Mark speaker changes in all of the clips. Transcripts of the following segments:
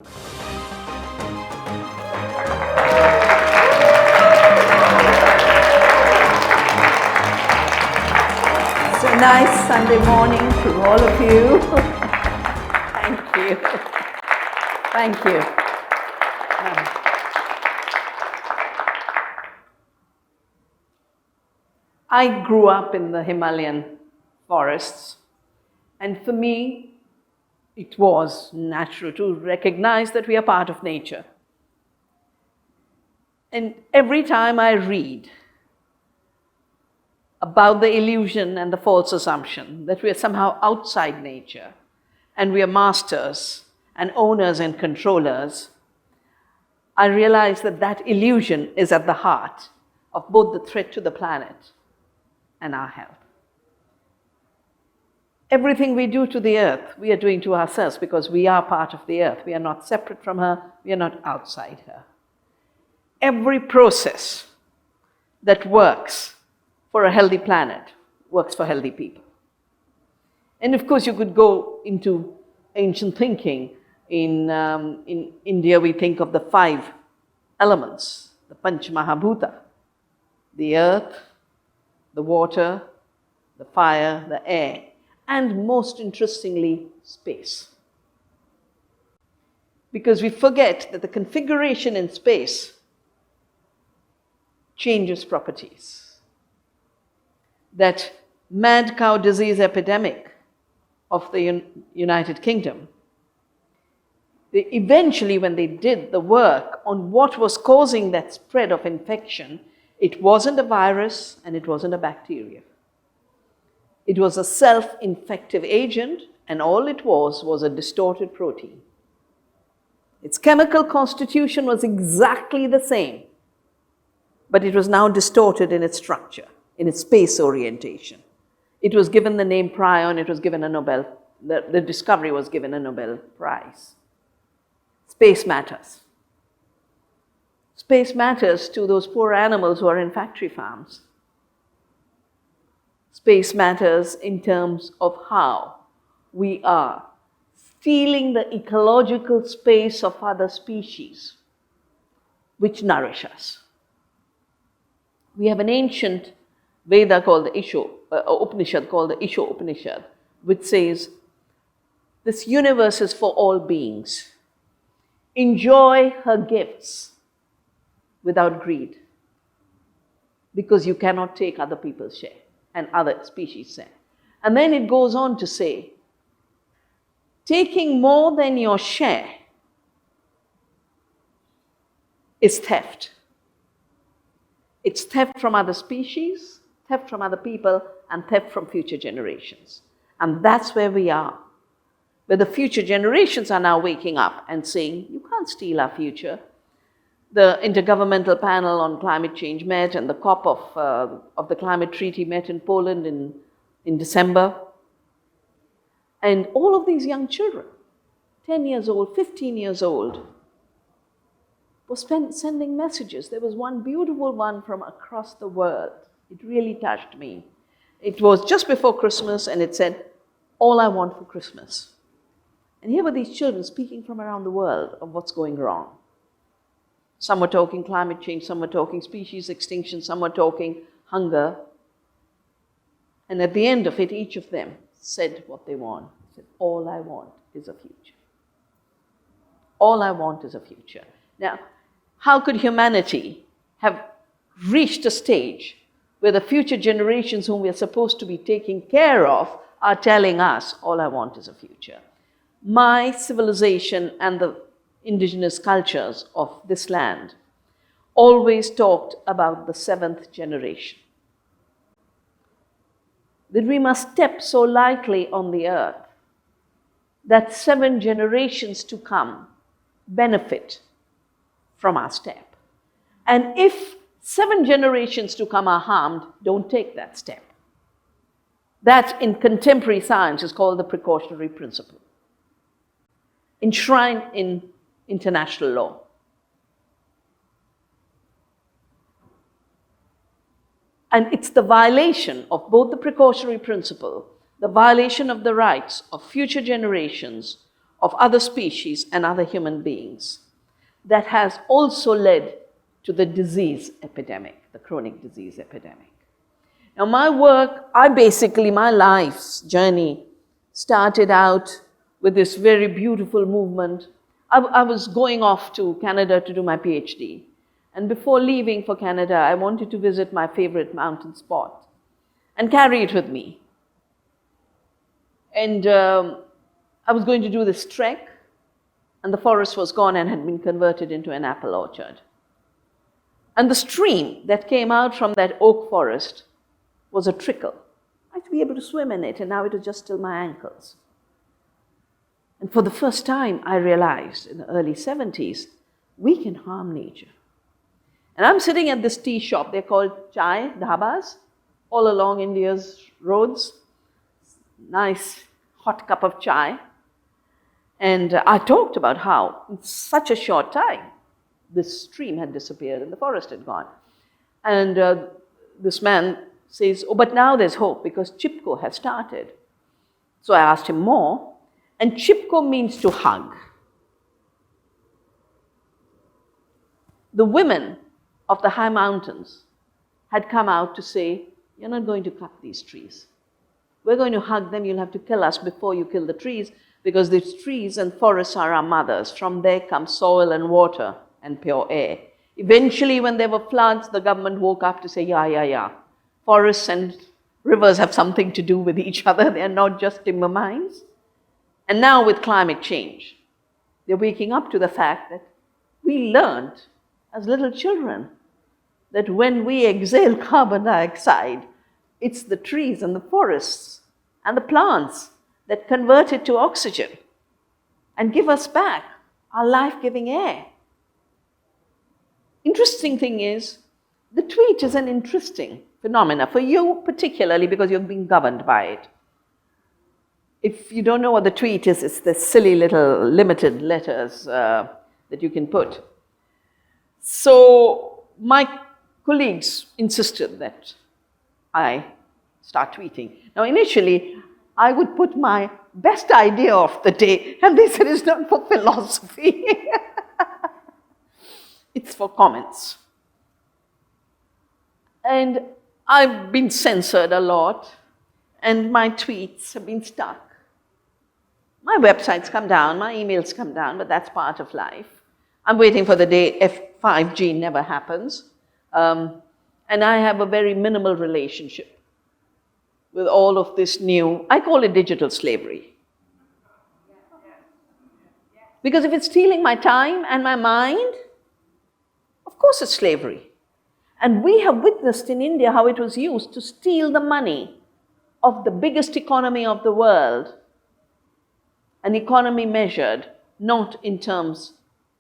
Speaker 1: It's a nice Sunday morning to all of you. Thank you. Thank you. I grew up in the Himalayan forests, and for me, it was natural to recognize that we are part of nature. And every time I read about the illusion and the false assumption that we are somehow outside nature and we are masters and owners and controllers, I realize that that illusion is at the heart of both the threat to the planet and our health. Everything we do to the earth, we are doing to ourselves because we are part of the earth. We are not separate from her, we are not outside her. Every process that works for a healthy planet works for healthy people. And of course, you could go into ancient thinking. In India, we think of the 5 elements, the Panch Mahabhuta, the earth, the water, the fire, the air, and most interestingly, space. Because we forget that the configuration in space changes properties. That mad cow disease epidemic of the United Kingdom, eventually when they did the work on what was causing that spread of infection, it wasn't a virus and it wasn't a bacteria. It was a self-infective agent, and all it was a distorted protein. Its chemical constitution was exactly the same, but it was now distorted in its structure, in its space orientation. It was given the name prion, it was given a Nobel, the discovery was given a Nobel Prize. Space matters. Space matters to those poor animals who are in factory farms. Space matters in terms of how we are stealing the ecological space of other species which nourish us. We have an ancient Veda called the Upanishad called the Isho Upanishad, which says, this universe is for all beings. Enjoy her gifts without greed, because you cannot take other people's share and other species' share. And then it goes on to say, taking more than your share is theft. It's theft from other species, theft from other people, and theft from future generations. And that's where we are, where the future generations are now waking up and saying, you can't steal our future. The Intergovernmental Panel on Climate Change met, and the COP of the Climate Treaty met in Poland in December. And all of these young children, 10 years old, 15 years old, were sending messages. There was one beautiful one from across the world. It really touched me. It was just before Christmas, and it said, all I want for Christmas. And here were these children speaking from around the world of what's going wrong. Some were talking climate change, some were talking species extinction, some were talking hunger. And at the end of it, each of them said what they want. Said, all I want is a future. All I want is a future. Now, how could humanity have reached a stage where the future generations whom we are supposed to be taking care of are telling us, all I want is a future? My civilization and the indigenous cultures of this land always talked about the 7th generation. That we must step so lightly on the earth that 7 generations to come benefit from our step. And if 7 generations to come are harmed, don't take that step. That in contemporary science is called the precautionary principle, enshrined in international law. And it's the violation of both the precautionary principle, the violation of the rights of future generations, of other species and other human beings that has also led to the disease epidemic, the chronic disease epidemic. Now my work, my life's journey started out with this very beautiful movement. I was going off to Canada to do my PhD. And before leaving for Canada, I wanted to visit my favorite mountain spot and carry it with me. And I was going to do this trek, and the forest was gone and had been converted into an apple orchard. And the stream that came out from that oak forest was a trickle. I had to be able to swim in it, and now it was just till my ankles. And for the first time, I realized in the early 70s, we can harm nature. And I'm sitting at this tea shop, they're called chai dhabas, all along India's roads. Nice hot cup of chai. And I talked about how in such a short time, this stream had disappeared and the forest had gone. And this man says, oh, but now there's hope because Chipko has started. So I asked him more, and Chipko means to hug. The women of the high mountains had come out to say, you're not going to cut these trees. We're going to hug them, you'll have to kill us before you kill the trees, because these trees and forests are our mothers. From there comes soil and water and pure air. Eventually, when there were floods, the government woke up to say, yeah. Forests and rivers have something to do with each other. They are not just timber mines. And now with climate change, they're waking up to the fact that we learned as little children that when we exhale carbon dioxide, it's the trees and the forests and the plants that convert it to oxygen and give us back our life-giving air. Interesting thing is, the tweet is an interesting phenomenon for you particularly because you've been governed by it. If you don't know what the tweet is, it's the silly little limited letters that you can put. So my colleagues insisted that I start tweeting. Now initially, I would put my best idea of the day, and they said it's not for philosophy. It's for comments. And I've been censored a lot, and my tweets have been stuck. My websites come down, my emails come down, but that's part of life. I'm waiting for the day F5G never happens. And I have a very minimal relationship with all of this new, I call it digital slavery. Because if it's stealing my time and my mind, of course it's slavery. And we have witnessed in India how it was used to steal the money of the biggest economy of the world, an economy measured not in terms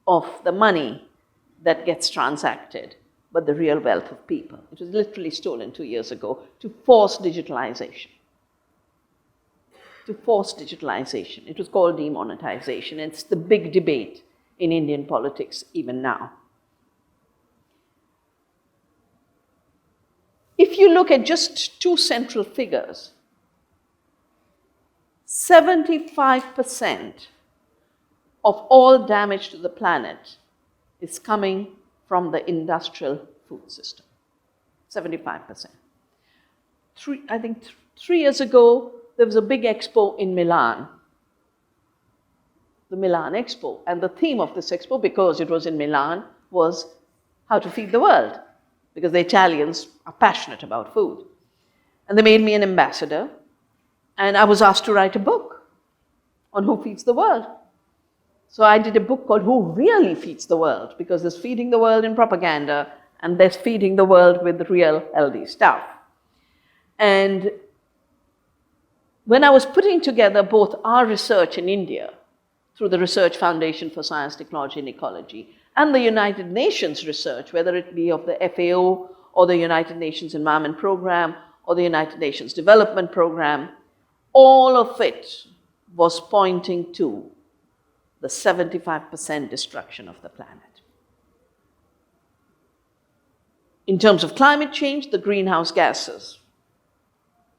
Speaker 1: of the money that gets transacted, but the real wealth of people. It was literally stolen 2 years ago to force digitalization. To force digitalization. It was called demonetization. It's the big debate in Indian politics even now. If you look at just two central figures, 75% of all damage to the planet is coming from the industrial food system. 75%. I think 3 years ago, there was a big expo in Milan, the Milan Expo. And the theme of this expo, because it was in Milan, was how to feed the world, because the Italians are passionate about food. And they made me an ambassador, and I was asked to write a book on who feeds the world. So I did a book called Who Really Feeds the World, because there's feeding the world in propaganda, and there's feeding the world with real healthy stuff. And when I was putting together both our research in India, through the Research Foundation for Science, Technology and Ecology, and the United Nations research, whether it be of the FAO or the United Nations Environment Programme or the United Nations Development Programme, all of it was pointing to the 75% destruction of the planet. In terms of climate change, the greenhouse gases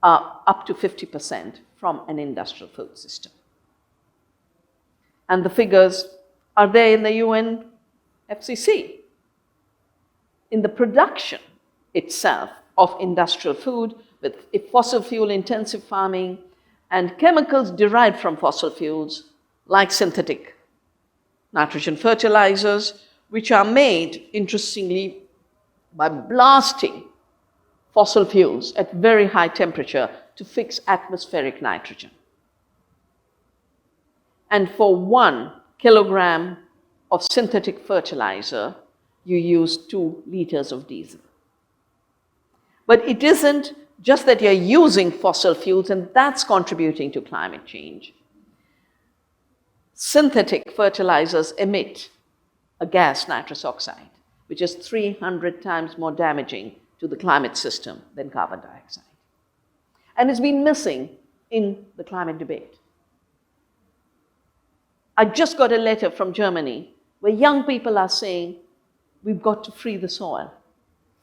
Speaker 1: are up to 50% from an industrial food system. And the figures are there in the UN FCC. In the production itself of industrial food with fossil fuel intensive farming and chemicals derived from fossil fuels like synthetic nitrogen fertilizers, which are made, interestingly, by blasting fossil fuels at very high temperature to fix atmospheric nitrogen. And for 1 kilogram of synthetic fertilizer, you use 2 liters of diesel. But it isn't just that you're using fossil fuels and that's contributing to climate change. Synthetic fertilizers emit a gas, nitrous oxide, which is 300 times more damaging to the climate system than carbon dioxide. And it's been missing in the climate debate. I just got a letter from Germany where young people are saying, we've got to free the soil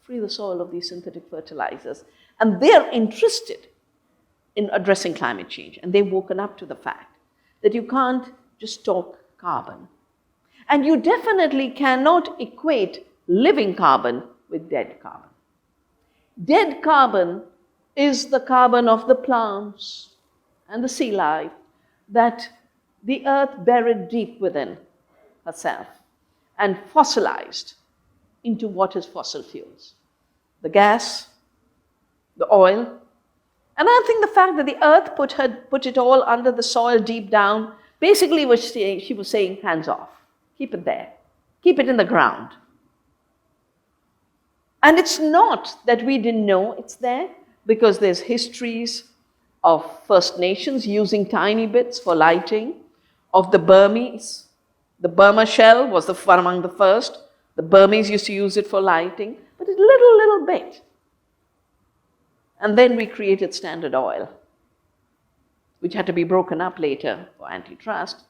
Speaker 1: of these synthetic fertilizers. And they're interested in addressing climate change. And they've woken up to the fact that you can't just talk carbon. And you definitely cannot equate living carbon with dead carbon. Dead carbon is the carbon of the plants and the sea life that the earth buried deep within herself and fossilized into what is fossil fuels. The gas, the oil, and I think the fact that the earth put it all under the soil deep down, basically she was saying, hands off, keep it there, keep it in the ground. And it's not that we didn't know it's there, because there's histories of First Nations using tiny bits for lighting, of the Burmese. The Burma shell was one among the first. The Burmese used to use it for lighting, but a little bit. And then we created Standard Oil, which had to be broken up later for antitrust.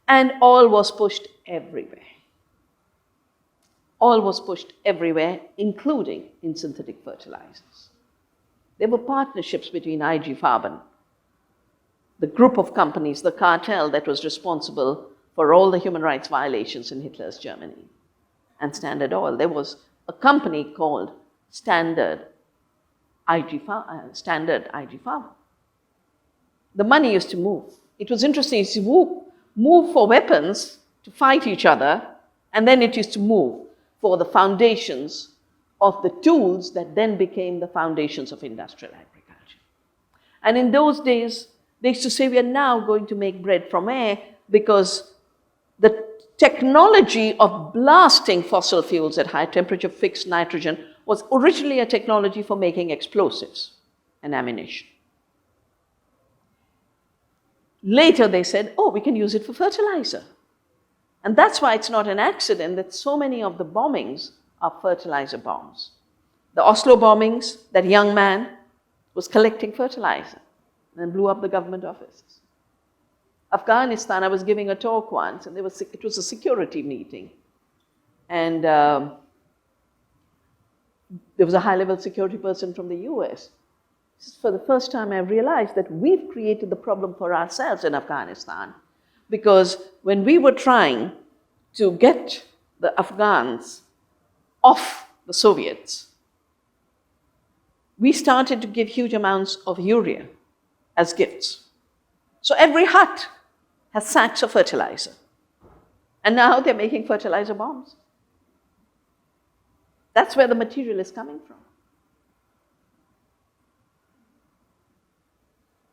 Speaker 1: And oil was pushed everywhere. Oil was pushed everywhere, including in synthetic fertilizers. There were partnerships between IG Farben, the group of companies, the cartel that was responsible for all the human rights violations in Hitler's Germany, and Standard Oil. There was a company called Standard IG Farben. The money used to move. It was interesting. It used to move for weapons to fight each other, and then it used to move for the foundations of the tools that then became the foundations of industrial agriculture. And in those days, they used to say, we are now going to make bread from air, because the technology of blasting fossil fuels at high temperature fixed nitrogen was originally a technology for making explosives and ammunition. Later they said, oh, we can use it for fertilizer. And that's why it's not an accident that so many of the bombings are fertilizer bombs. The Oslo bombings, that young man was collecting fertilizer and blew up the government offices. Afghanistan, I was giving a talk once, and it was a security meeting. And there was a high-level security person from the US. For the first time, I realized that we've created the problem for ourselves in Afghanistan, because when we were trying to get the Afghans off the Soviets, we started to give huge amounts of urea as gifts. So every hut has sacks of fertilizer. And now they're making fertilizer bombs. That's where the material is coming from.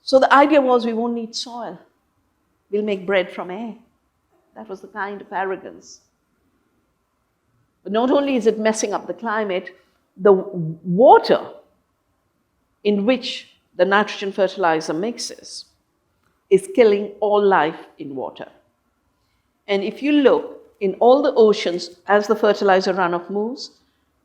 Speaker 1: So the idea was, we won't need soil. We'll make bread from air. That was the kind of arrogance. But not only is it messing up the climate, the water in which the nitrogen fertilizer mixes is killing all life in water. And if you look in all the oceans, as the fertilizer runoff moves,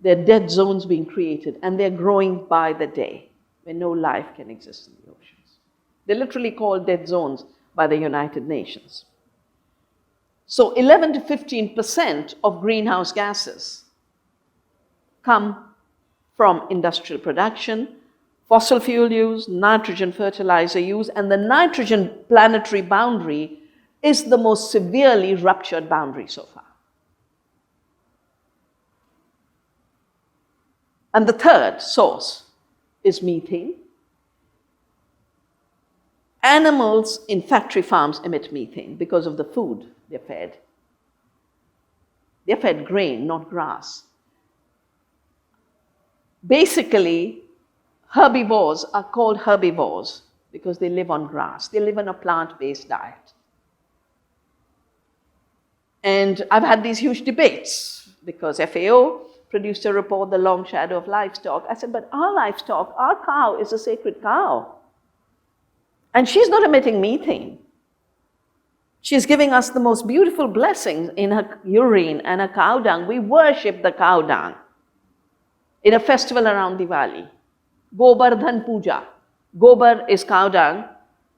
Speaker 1: there are dead zones being created, and they're growing by the day, where no life can exist in the oceans. They're literally called dead zones by the United Nations. So 11 to 15% of greenhouse gases come from industrial production, fossil fuel use, nitrogen fertilizer use, and the nitrogen planetary boundary is the most severely ruptured boundary so far. And the third source is methane. Animals in factory farms emit methane because of the food they're fed. They're fed grain, not grass. Basically, herbivores are called herbivores because they live on grass. They live on a plant-based diet. And I've had these huge debates because FAO produced a report, The Long Shadow of Livestock. I said, but our livestock, our cow is a sacred cow. And she's not emitting methane. She's giving us the most beautiful blessings in her urine and her cow dung. We worship the cow dung in a festival around Diwali. Gobar Dhan Puja. Gobar is cow dung.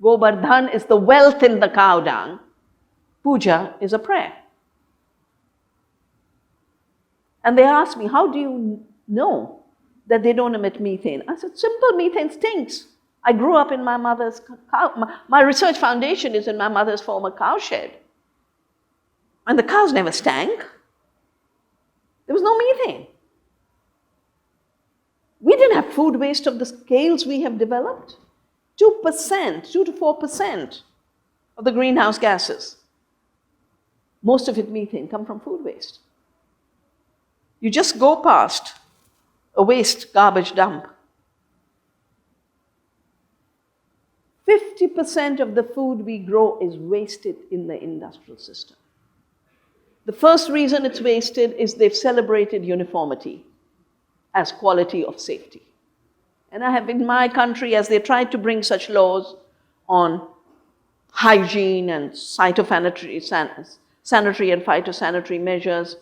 Speaker 1: Gobar Dhan is the wealth in the cow dung. Puja is a prayer. And they asked me, how do you know that they don't emit methane? I said, simple, methane stinks. I grew up in my mother's cow. My research foundation is in my mother's former cow shed. And the cows never stank. There was no methane. We didn't have food waste of the scales we have developed. 2%, 2 to 4% of the greenhouse gases, most of it methane, come from food waste. You just go past a waste garbage dump. 50% of the food we grow is wasted in the industrial system. The first reason it's wasted is they've celebrated uniformity as quality of safety. And I have in my country, as they tried to bring such laws on hygiene and sanitary and phytosanitary measures.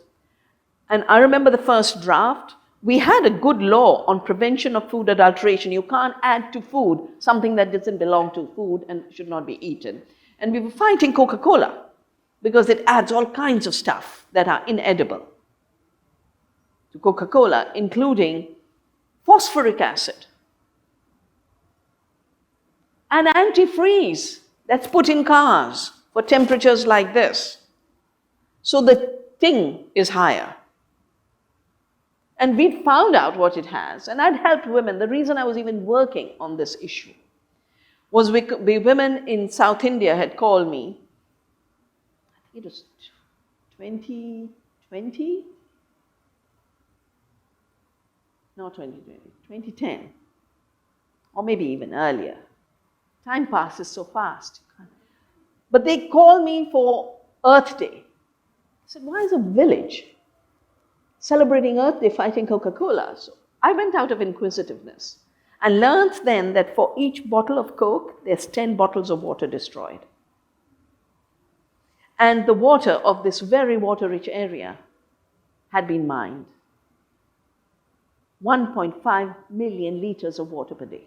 Speaker 1: And I remember the first draft, we had a good law on prevention of food adulteration. You can't add to food something that doesn't belong to food and should not be eaten. And we were fighting Coca-Cola because it adds all kinds of stuff that are inedible to Coca-Cola, including phosphoric acid and antifreeze that's put in cars for temperatures like this. So the thing is higher. And we found out what it has, and I'd helped women. The reason I was even working on this issue was women in South India had called me, I think it was 2020? No, 2020, 2010, or maybe even earlier. Time passes so fast. But they called me for Earth Day. I said, why is a village celebrating Earth Day fighting Coca-Cola? So I went out of inquisitiveness and learned then that for each bottle of Coke, there's 10 bottles of water destroyed. And the water of this very water-rich area had been mined. 1.5 million liters of water per day.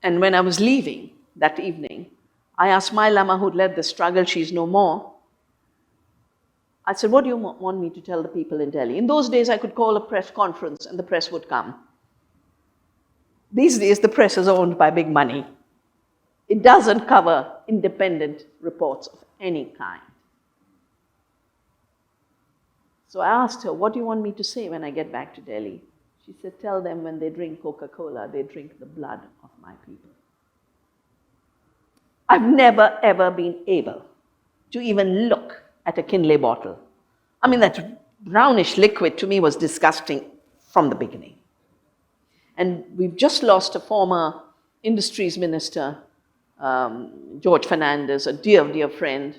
Speaker 1: And when I was leaving that evening, I asked my Lama who'd led the struggle, she's no more. I said, what do you want me to tell the people in Delhi? In those days, I could call a press conference and the press would come. These days, the press is owned by big money. It doesn't cover independent reports of any kind. So I asked her, what do you want me to say when I get back to Delhi? She said, tell them when they drink Coca-Cola, they drink the blood of my people. I've never, ever been able to even look at a Kinley bottle. I mean, that brownish liquid to me was disgusting from the beginning. And we've just lost a former industries minister, George Fernandez, a dear, dear friend,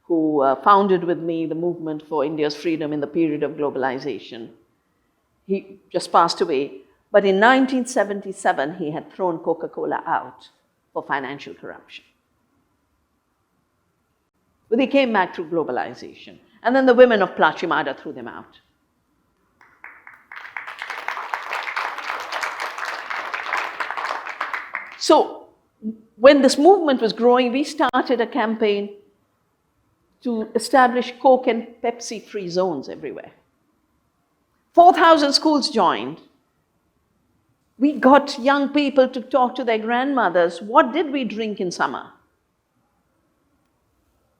Speaker 1: who founded with me the movement for India's freedom in the period of globalization. He just passed away. But in 1977, he had thrown Coca-Cola out for financial corruption. But they came back through globalization. And then the women of Plachimada threw them out. So when this movement was growing, we started a campaign to establish Coke and Pepsi-free zones everywhere. 4,000 schools joined. We got young people to talk to their grandmothers. What did we drink in summer?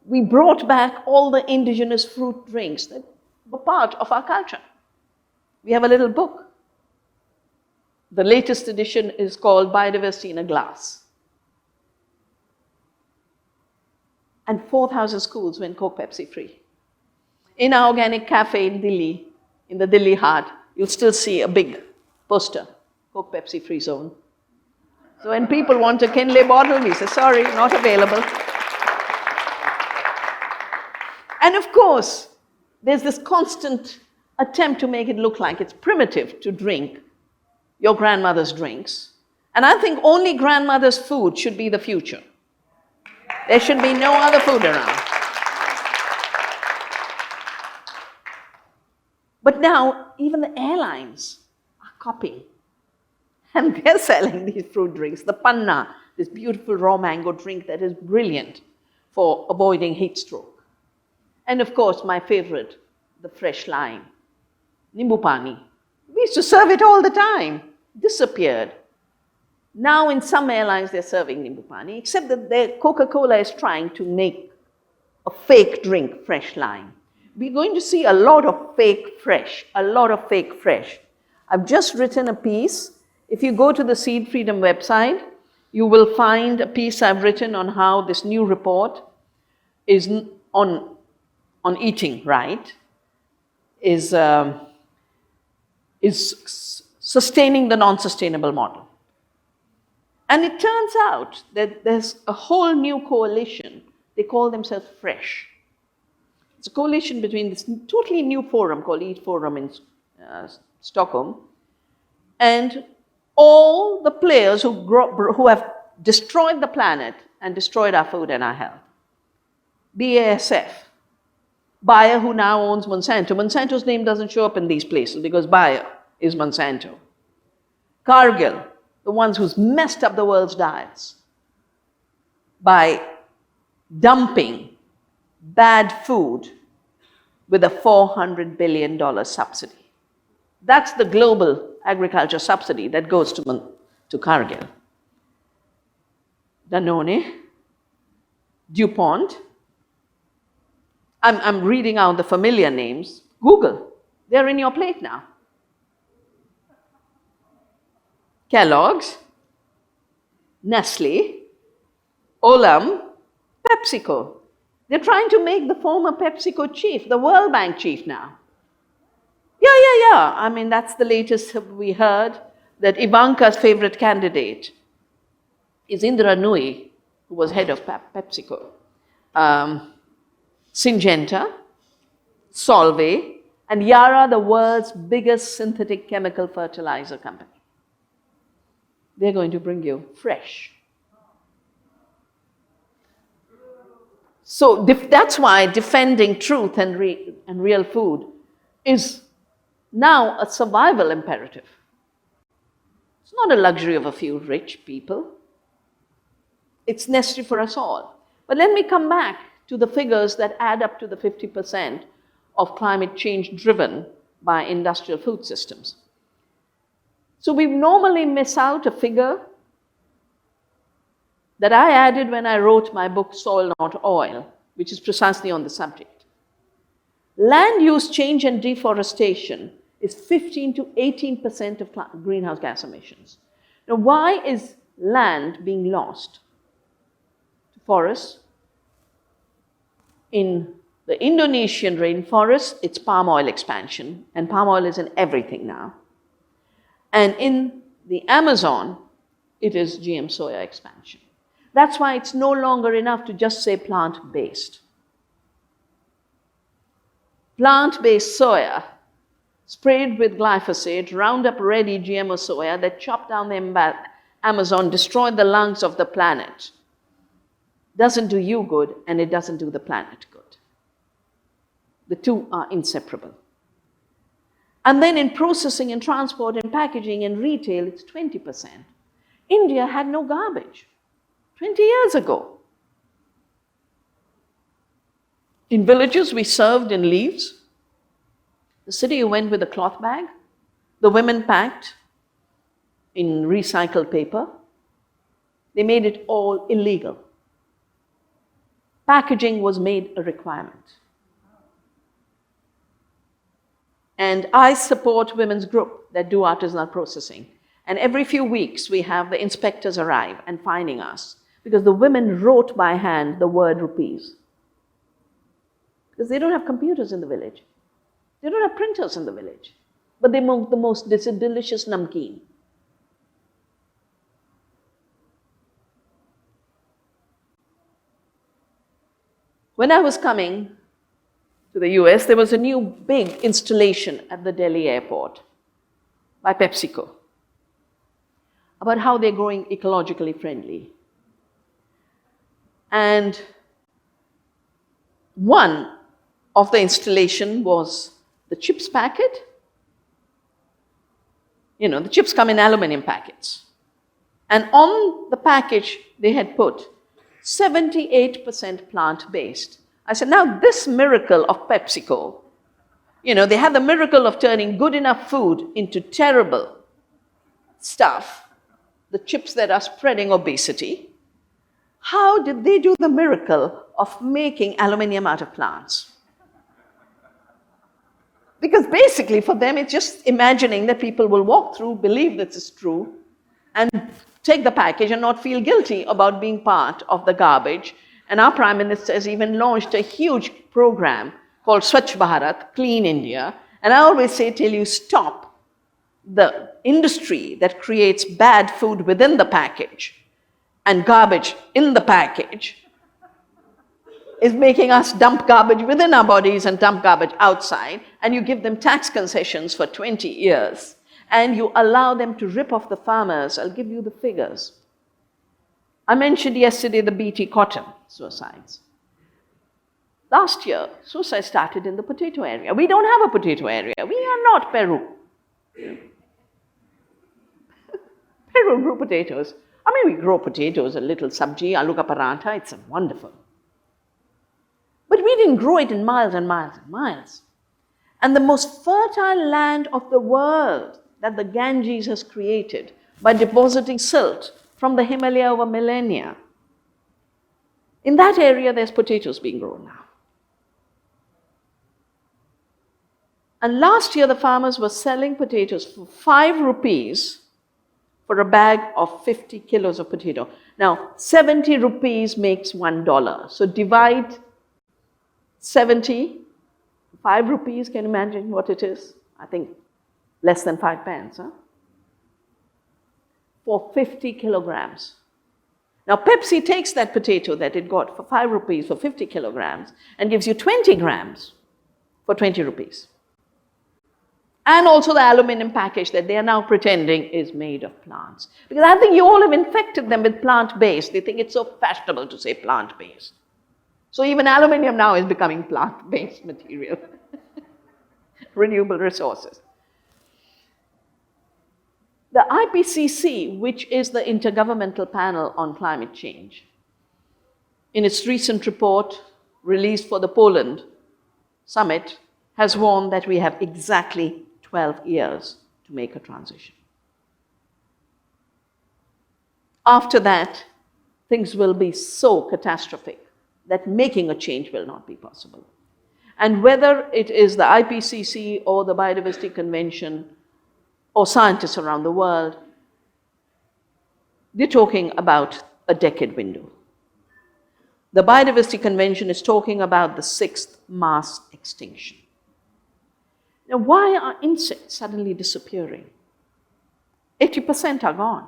Speaker 1: We brought back all the indigenous fruit drinks that were part of our culture. We have a little book. The latest edition is called Biodiversity in a Glass. And 4,000 schools went Coke Pepsi free. In our organic cafe in Delhi, in the Delhi heart, you'll still see a big poster, Coke Pepsi free zone. So when people want a Kinley bottle, we say, sorry, not available. And of course, there's this constant attempt to make it look like it's primitive to drink your grandmother's drinks. And I think only grandmother's food should be the future. There should be no other food around. But now, even the airlines are copying. And they're selling these fruit drinks. The panna, this beautiful raw mango drink that is brilliant for avoiding heat stroke. And of course, my favorite, the fresh lime, nimbu pani. We used to serve it all the time. Disappeared. Now in some airlines they're serving nimbu pani, except that their Coca-Cola is trying to make a fake drink, fresh lime. We're going to see a lot of fake fresh, a lot of fake fresh. I've just written a piece. If you go to the Seed Freedom website, you will find a piece I've written on how this new report is on eating right, is sustaining the non-sustainable model. And it turns out that there's a whole new coalition. They call themselves Fresh. It's a coalition between this totally new forum called Eat Forum in Stockholm and all the players who have destroyed the planet and destroyed our food and our health. BASF, Bayer, who now owns Monsanto. Monsanto's name doesn't show up in these places because Bayer is Monsanto. Cargill, the ones who's messed up the world's diets by dumping bad food with a $400 billion subsidy. That's the global agriculture subsidy that goes to Cargill. Danone, DuPont. I'm reading out the familiar names. Google, they're in your plate now. Kellogg's, Nestle, Olam, PepsiCo. They're trying to make the former PepsiCo chief, the World Bank chief now. Yeah. I mean, that's the latest we heard, that Ivanka's favorite candidate is Indra Nooyi, who was head of PepsiCo. Syngenta, Solvay, and Yara, the world's biggest synthetic chemical fertilizer company. They're going to bring you fresh. So that's why defending truth and real food is now a survival imperative. It's not a luxury of a few rich people. It's necessary for us all. But let me come back to the figures that add up to the 50% of climate change driven by industrial food systems. So we normally miss out a figure that I added when I wrote my book, Soil Not Oil, which is precisely on the subject. Land use change and deforestation is 15 to 18% of greenhouse gas emissions. Now, why is land being lost to forests? In the Indonesian rainforest, it's palm oil expansion, and palm oil is in everything now. And in the Amazon, it is GM soya expansion. That's why it's no longer enough to just say plant-based. Plant-based soya, sprayed with glyphosate, Roundup Ready GMO soya that chopped down the Amazon, destroyed the lungs of the planet, doesn't do you good, and it doesn't do the planet good. The two are inseparable. And then in processing and transport and packaging and retail, it's 20%. India had no garbage 20 years ago. In villages, we served in leaves. The city, you went with a cloth bag. The women packed in recycled paper. They made it all illegal. Packaging was made a requirement. And I support women's group that do artisanal processing. And every few weeks we have the inspectors arrive and fining us because the women wrote by hand the word rupees. Because they don't have computers in the village. They don't have printers in the village. But they make the most delicious namkeen. When I was coming to the US, there was a new big installation at the Delhi airport by PepsiCo about how they're growing ecologically friendly. And one of the installation was the chips packet. You know, the chips come in aluminum packets. And on the package, they had put 78% plant-based. I said, now this miracle of PepsiCo, you know, they had the miracle of turning good enough food into terrible stuff, the chips that are spreading obesity. How did they do the miracle of making aluminum out of plants? Because basically for them, it's just imagining that people will walk through, believe this is true, and take the package and not feel guilty about being part of the garbage. And our Prime Minister has even launched a huge program called Swachh Bharat, Clean India. And I always say, till you stop the industry that creates bad food within the package and garbage in the package, is making us dump garbage within our bodies and dump garbage outside, and you give them tax concessions for 20 years, and you allow them to rip off the farmers. I'll give you the figures. I mentioned yesterday the BT cotton suicides. Last year, suicide started in the potato area. We don't have a potato area. We are not Peru. Peru grew potatoes. I mean, we grow potatoes, a little sabji, aloo ka parantha, it's wonderful. But we didn't grow it in miles and miles and miles. And the most fertile land of the world that the Ganges has created by depositing silt from the Himalaya over millennia, in that area there's potatoes being grown now. And last year the farmers were selling potatoes for 5 rupees for a bag of 50 kilos of potato. Now, 70 rupees makes $1. So divide 70, 5 rupees, can you imagine what it is? I think less than 5 pence, huh? For 50 kilograms. Now, Pepsi takes that potato that it got for 5 rupees for 50 kilograms and gives you 20 grams for 20 rupees. And also the aluminum package that they are now pretending is made of plants. Because I think you all have infected them with plant-based. They think it's so fashionable to say plant-based. So even aluminum now is becoming plant-based material. Renewable resources. The IPCC, which is the Intergovernmental Panel on Climate Change, in its recent report released for the Poland summit, has warned that we have exactly 12 years to make a transition. After that, things will be so catastrophic that making a change will not be possible. And whether it is the IPCC or the Biodiversity Convention or scientists around the world, they're talking about a decade window. The Biodiversity Convention is talking about the 6th mass extinction. Now, why are insects suddenly disappearing? 80% are gone.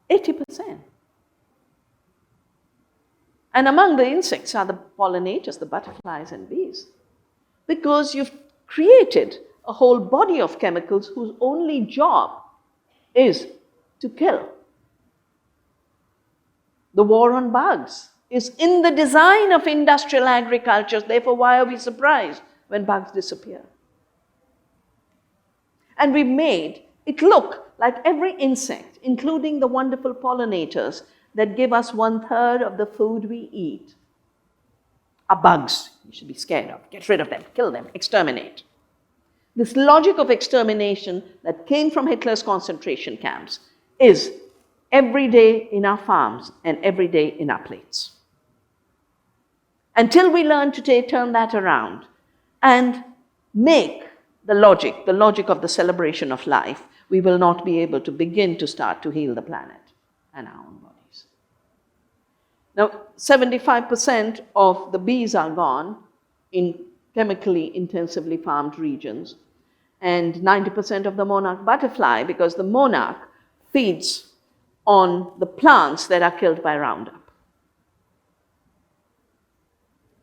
Speaker 1: 80%. And among the insects are the pollinators, the butterflies and bees. Because you've created a whole body of chemicals whose only job is to kill. The war on bugs is in the design of industrial agriculture. Therefore, why are we surprised when bugs disappear? And we've made it look like every insect, including the wonderful pollinators that give us 1/3 of the food we eat, are bugs. You should be scared of. Get rid of them, kill them, exterminate. This logic of extermination that came from Hitler's concentration camps is every day in our farms and every day in our plates. Until we learn to turn that around and make the logic of the celebration of life, we will not be able to begin to start to heal the planet and our own bodies. Now, 75% of the bees are gone in chemically intensively farmed regions, and 90% of the monarch butterfly, because the monarch feeds on the plants that are killed by Roundup.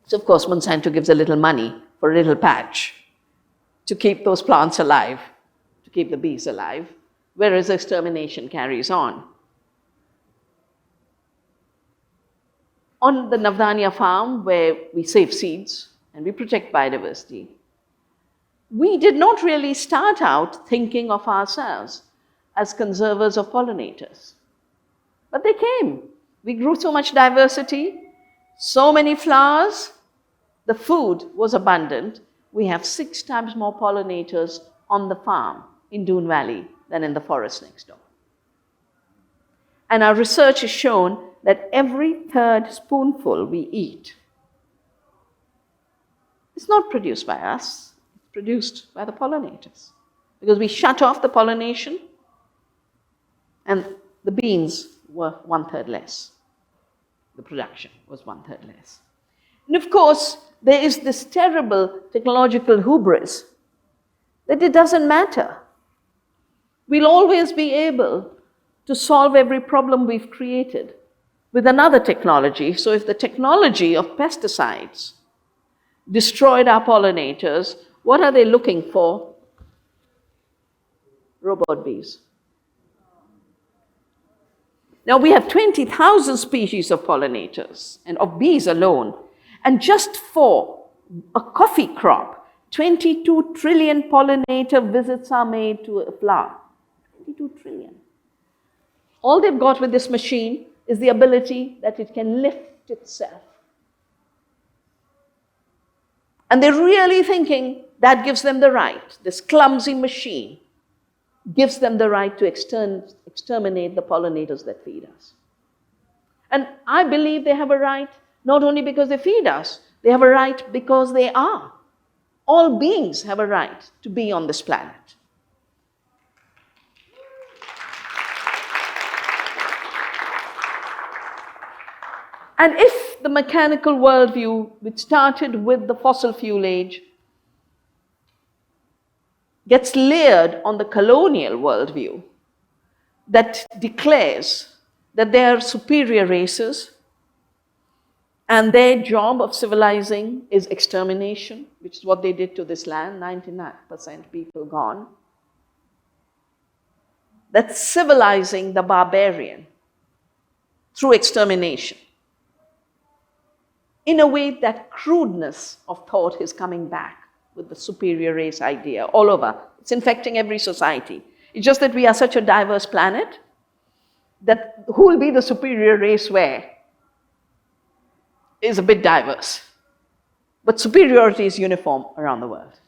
Speaker 1: So, of course, Monsanto gives a little money for a little patch to keep those plants alive, to keep the bees alive, whereas extermination carries on. On the Navdanya farm, where we save seeds and we protect biodiversity, we did not really start out thinking of ourselves as conservers of pollinators. But they came. We grew so much diversity, so many flowers, the food was abundant. We have 6 times more pollinators on the farm in Doon Valley than in the forest next door. And our research has shown that every 3rd spoonful we eat is not produced by us, it's produced by the pollinators. Because we shut off the pollination and the beans were 1/3 less. The production was 1/3 less. And of course, there is this terrible technological hubris that it doesn't matter. We'll always be able to solve every problem we've created with another technology. So if the technology of pesticides destroyed our pollinators, what are they looking for? Robot bees. Now we have 20,000 species of pollinators and of bees alone. And just for a coffee crop, 22 trillion pollinator visits are made to a flower. 22 trillion. All they've got with this machine is the ability that it can lift itself. And they're really thinking that gives them the right. This clumsy machine gives them the right to exterminate the pollinators that feed us. And I believe they have a right not only because they feed us, they have a right because they are. All beings have a right to be on this planet. And if the mechanical worldview, which started with the fossil fuel age, gets layered on the colonial worldview that declares that they are superior races and their job of civilizing is extermination, which is what they did to this land, 99% people gone. That's civilizing the barbarian through extermination. In a way, that crudeness of thought is coming back with the superior race idea all over. It's infecting every society. It's just that we are such a diverse planet that who will be the superior race where is a bit diverse. But superiority is uniform around the world.